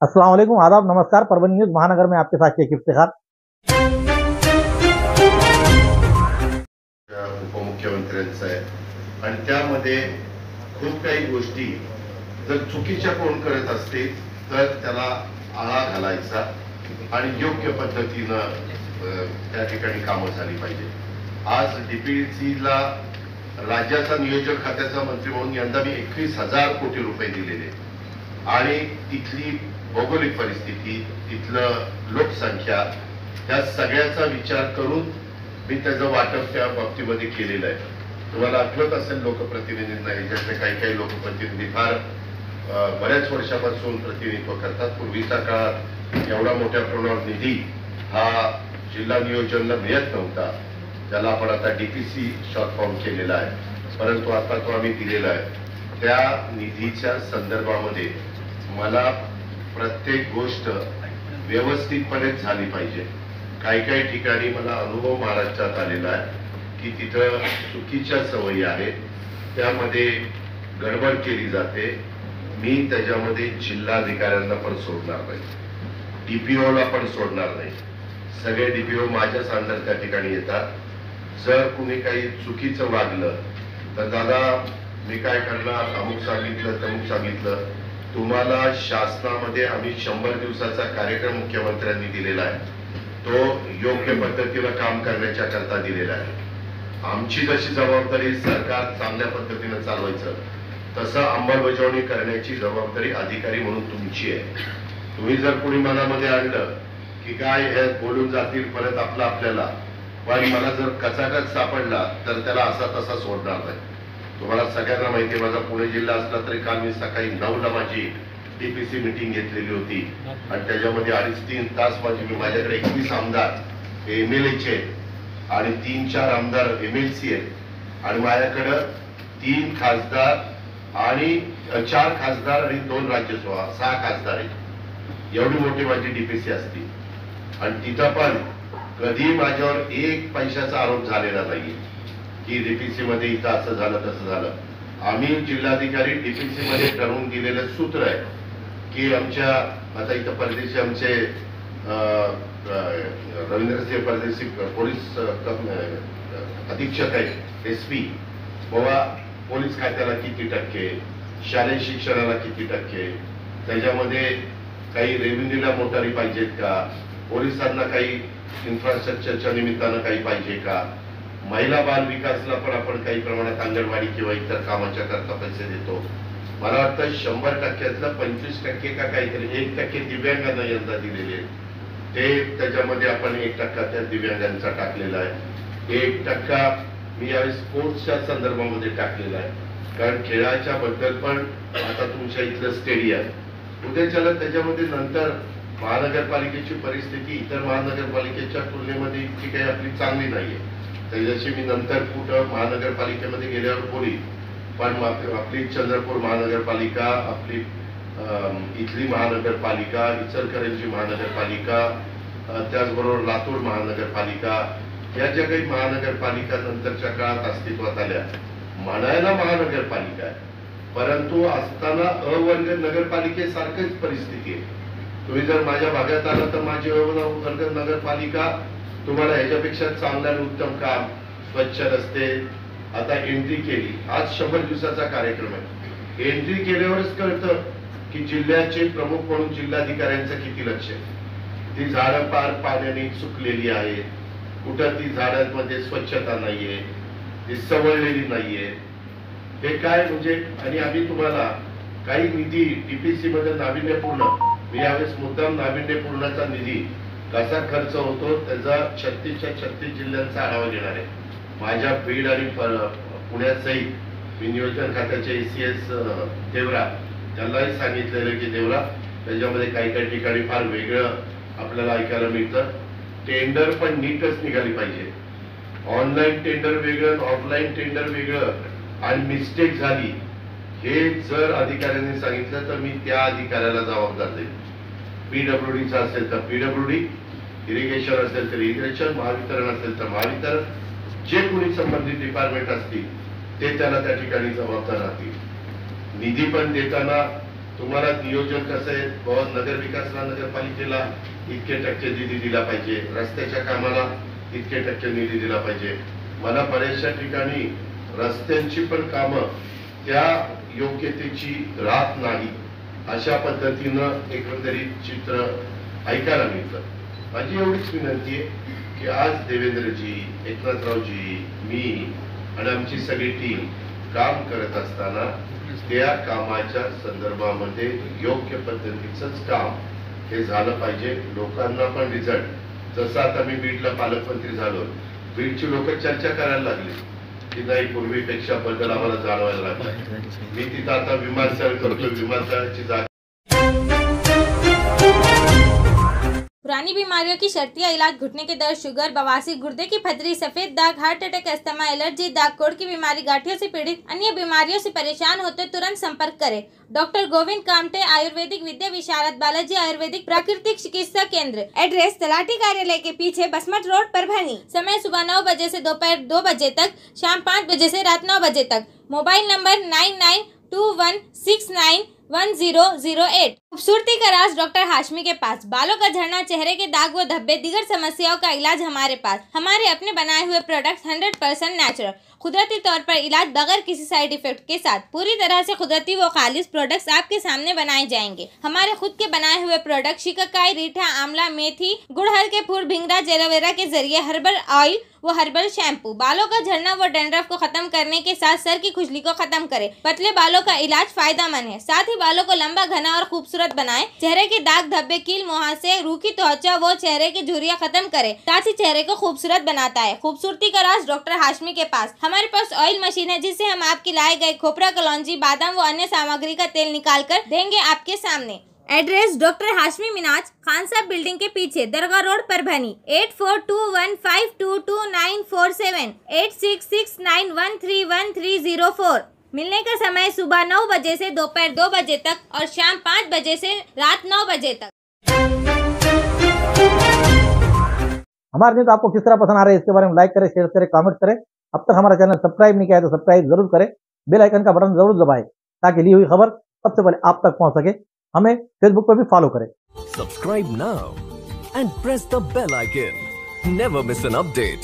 अस्सलाम वालेकुम, आदाब, नमस्कार। परभणी न्यूज महानगर में आपके साथ शेख इफ्तिखार। उपमुख्यमंत्र्यांचं आहे आणि त्यामध्ये खूप काही गोष्टी जर चुकीच्या कोण करत असतील तर त्याला आळा घालायचा आणि योग्य पद्धतीनं त्या ठिकाणी कामं झाली पाहिजे। आज डीपीसीला राज्याचा नियोजन खात्याचा मंत्री म्हणून यंदा मी 21,000 कोटी रुपये दिलेले आणि तिथली भौगोलिक परिस्थिती, तिथलं लोकसंख्या, त्या सगळ्याचा विचार करून मी त्याचं वाटप त्या बाबतीमध्ये केलेलं आहे। तुम्हाला आठवत असेल लोकप्रतिनिधींना, याच्यातले काही काही लोकप्रतिनिधी फार बऱ्याच वर्षापासून प्रतिनिधित्व करतात। पूर्वीच्या काळात एवढा मोठ्या प्रमाणावर निधी हा जिल्हा नियोजनला मिळत नव्हता, त्याला आपण आता डीपीसी शॉर्ट फॉर्म केलेला आहे, परंतु आता तो आम्ही दिलेला आहे। त्या निधीच्या संदर्भामध्ये मला प्रत्येक गोष्ट व्यवस्थितपणे झाली पाहिजे। काही काही ठिकाणी मला अनुभव महाराष्ट्रात आलेला आहे की तिथं चुकीच्या सवयी आहेत, त्यामध्ये गडबड केली जाते। मी त्याच्यामध्ये जिल्हाधिकाऱ्यांना पण सोडणार नाही, डीपीओला पण सोडणार नाही। सगळे डीपीओ माझ्याच अंडर त्या ठिकाणी येतात। जर कुणी काही चुकीचं वागलं तर दादा मी काय करणार, अमुक सांगितलं तमुक सांगितलं। तुम्हाला शासनामध्ये आम्ही 100 दिवसाचा कार्यक्रम मुख्यमंत्र्यांनी दिलेला आहे, तो योग्य पद्धतीनं काम करण्याच्या करता दिलेला आहे। आमची जशी जबाबदारी सरकार चांगल्या पद्धतीनं चालवायचं, तसं अंमलबजावणी करण्याची जबाबदारी अधिकारी म्हणून तुमची आहे। तुम्ही जर कोणी मनामध्ये आणलं की काय हे बोलून जातील परत आपल्याला, पण मला जर कचाकच सापडला तर त्याला असा तसा सोडणार नाही। तुम्हाला सगळ्यांना माहिती आहे, माझा पुणे जिल्हा असला तरी काल मी सकाळी 9ला माझी डीपीसी मीटिंग घेतलेली होती आणि त्याच्यामध्ये 2.5-3 तास माझ्याकडे 21 आमदार एमएलएचे आणि 3-4 आमदार एमएलसी आहेत आणि माझ्याकडे 3 खासदार आणि 4 खासदार आणि 2 राज्यसभा 6 खासदार आहेत। एवढी मोठी माझी डीपीसी असती आणि तिथं पण कधी माझ्यावर एक पैशाचा आरोप झालेला नाही की डीपीसी मध्ये इथं असं झालं तसं झालं। आम्ही जिल्हाधिकारी डीपीसी मध्ये ठरवून दिलेलं सूत्र आहे की आमच्या आता इथं परदेशी आमचे रवींद्रसिंह परदेशी पोलीस अधीक्षक आहेत, एसपी, बाबा पोलीस खात्याला किती टक्के, शालेय शिक्षणाला किती टक्के, त्याच्यामध्ये काही रेव्हेन्यूला मोटारी पाहिजेत का, पोलिसांना काही इन्फ्रास्ट्रक्चरच्या निमित्तानं काही पाहिजे का, महिला बाल विकासला पण आपण काही प्रमाणात अंगणवाडी किंवा इतर कामाच्या करता पैसे देतो। मला वाटतं 100%तलं 25% का काहीतरी 1% दिव्यांगांना यंदा दिलेले, ते त्याच्यामध्ये आपण 1% त्या दिव्यांगांचा टाकलेला आहे। 1% मी यावेळी स्पोर्ट्सच्या संदर्भामध्ये टाकलेला आहे, कारण खेळाच्या बद्दल पण आता तुमच्या इथलं स्टेडियम उद्याच्याला त्याच्यामध्ये नंतर महानगरपालिकेची परिस्थिती इतर महानगरपालिकेच्या तुलनेमध्ये इतकी काही आपली चांगली नाहीये, त्याच्याशी मी नंतर कुठं महानगरपालिकेमध्ये गेल्यावर बोली। पण आपली चंद्रपूर महानगरपालिका, आपली इथली महानगरपालिका, इचलकरंजी महानगरपालिका, त्याचबरोबर लातूर महानगरपालिका, या ज्या काही महानगरपालिका नंतरच्या काळात अस्तित्वात आल्या, म्हणायला महानगरपालिका आहे परंतु असताना अवर्ग नगरपालिकेसारखीच परिस्थिती आहे। तुम्ही जर माझ्या भागात आला तर माझी अवर्ग नगरपालिका तुम्हाला ह्याच्यापेक्षा चांगलं आणि उत्तम काम, स्वच्छ रस्ते, आता एंट्री केली, आज 100 दिवसाचा कार्यक्रम आहे, एंट्री केल्यावरच कळतं की जिल्ह्याचे प्रमुख म्हणून जिल्हाधिकाऱ्यांचं किती लक्ष आहे। ती झाडं पार पाण्याने सुकलेली आहेत, कुठं ती झाडांमध्ये स्वच्छता नाहीये, ती सवळलेली नाहीये, हे काय म्हणजे। आणि आम्ही तुम्हाला काही निधी डीपीसी मध्ये नाविन्यपूर्ण, मी यावेळेस मुद्दाम नाविन्यपूर्णचा निधी कसा खर्च होतो त्याचा 36च्या 36 जिल्ह्यांचा आढावा घेणार आहे। माझ्या बीड आणि पुण्यात सहित मी नियोजन खात्याचे एसीएस देवरा त्यांनाही सांगितलेलं की देवरा त्याच्यामध्ये काही काही ठिकाणी फार वेगळं आपल्याला ऐकायला मिळतं। टेंडर पण नीटच निघाली पाहिजे, ऑनलाईन टेंडर वेगळं, ऑफलाईन टेंडर वेगळं, आणि मिस्टेक झाली हे जर अधिकाऱ्यांनी सांगितलं तर मी त्या अधिकाऱ्याला जबाबदार देईन। पीडब्ल्यूडीचा असेल तर पीडब्ल्यूडी, इरिगेशन असेल तर इरिगेशन, महावितरण असेल तर महावितरण, जे कोणी संबंधित डिपार्टमेंट असतील ते त्याला त्या ठिकाणी जबाबदार राहतील। निधी पण देताना तुम्हाला नियोजन कसं आहे, बहुत नगर विकासला नगरपालिकेला इतके टक्के निधी दिला पाहिजे, रस्त्याच्या कामाला इतके टक्के निधी दिला पाहिजे. मला बऱ्याचशा ठिकाणी रस्त्यांची पण कामं त्या योग्यतेची राहत नाही, अशा पद्धतीनं एकंदरीत चित्र ऐकायला मिळतं. माझी एवढीच विनंती आहे की आज देवेंद्रजी, एकनाथरावजी, मी आणि आमची सगळी टीम काम करत असताना त्या कामाच्या संदर्भामध्ये योग्य पद्धतीचंच काम हे झालं पाहिजे. लोकांना पण रिझल्ट, जसं आता मी बीडला पालकमंत्री झालो, बीडची लोक चर्चा करायला लागली की नाही पूर्वीपेक्षा बदल आम्हाला जाणवायला लागला. मी तिथं आता विमानतळ करतो, विमानतळाची जागा. पुरानी बीमारियों की शर्तिया इलाज, घुटने के दर्द, शुगर, बवासीर, गुर्दे की पथरी, सफेद दाग, हार्ट अटैक, अस्थमा, एलर्जी, दाग कोड़ की बीमारी, गांठियों से पीड़ित, अन्य बीमारियों से परेशान होते तुरंत संपर्क करें. डॉक्टर गोविंद कामटे, आयुर्वेदिक विद्या विशारद, बालाजी आयुर्वेदिक प्राकृतिक चिकित्सा केंद्र. एड्रेस तलाठी कार्यालय के पीछे, बसमत रोड, परभणी. समय सुबह 9 बजे से दोपहर 2 बजे तक, शाम 5 बजे से रात 9 बजे तक. Mobile number 9921691008. खूबसूरती का राज डॉक्टर हाशमी के पास. बालों का झड़ना, चेहरे के दाग व धब्बे, दीगर समस्याओं का इलाज हमारे पास. हमारे अपने बनाए हुए प्रोडक्ट 100% नेचुरल, कुदरती तौर पर इलाज बगैर किसी साइड इफेक्ट के साथ. पूरी तरह से कुदरती व खालिश प्रोडक्ट्स आपके सामने बनाए जाएंगे. हमारे खुद के बनाए हुए प्रोडक्ट शिकाकाई, रीठा, आंवला, मेथी, गुड़हल के फूल, भिंगरा, एलोवेरा के जरिए हर्बल ऑयल वो हर्बल शैम्पू बालों का झड़ना व डैंड्रफ को खत्म करने के साथ सर की खुजली को खत्म करे. पतले बालों का इलाज फायदेमंद है, साथ ही बालों को लंबा, घना और खूबसूरत बनाए. चेहरे के दाग, धब्बे, कील, मुहासे, रूखी त्वचा वो चेहरे की झुर्रियां खत्म करे, साथ ही चेहरे को खूबसूरत बनाता है. खूबसूरती का राज डॉक्टर हाशमी के पास. हमारे पास ऑयल मशीन है जिससे हम आपकी लाए गए खोपरा, कलौंजी, बादाम व अन्य सामग्री का तेल निकाल कर देंगे आपके सामने. एड्रेस डॉक्टर हाशमी मिनाज, खान साहब बिल्डिंग के पीछे, दरगाह रोड, परभणी. 8421522947, 8669131304. मिलने का समय सुबह 9 बजे से दोपहर 2 बजे तक और शाम 5 बजे से रात 9 बजे तक. हमारे न्यूज आपको किस तरह पसंद आ रहा है इसके बारे में लाइक करें, शेयर करें, कमेंट करें. अब तक हमारा चैनल सब्सक्राइब नहीं किया है तो सब्सक्राइब जरूर करें. बेल आइकन का बटन जरूर दबाएं ताकि ली हुई खबर सबसे पहले आप तक पहुंच सके. हमें फेसबुक पर भी फॉलो करें. Subscribe now and press the bell icon. Never miss an update.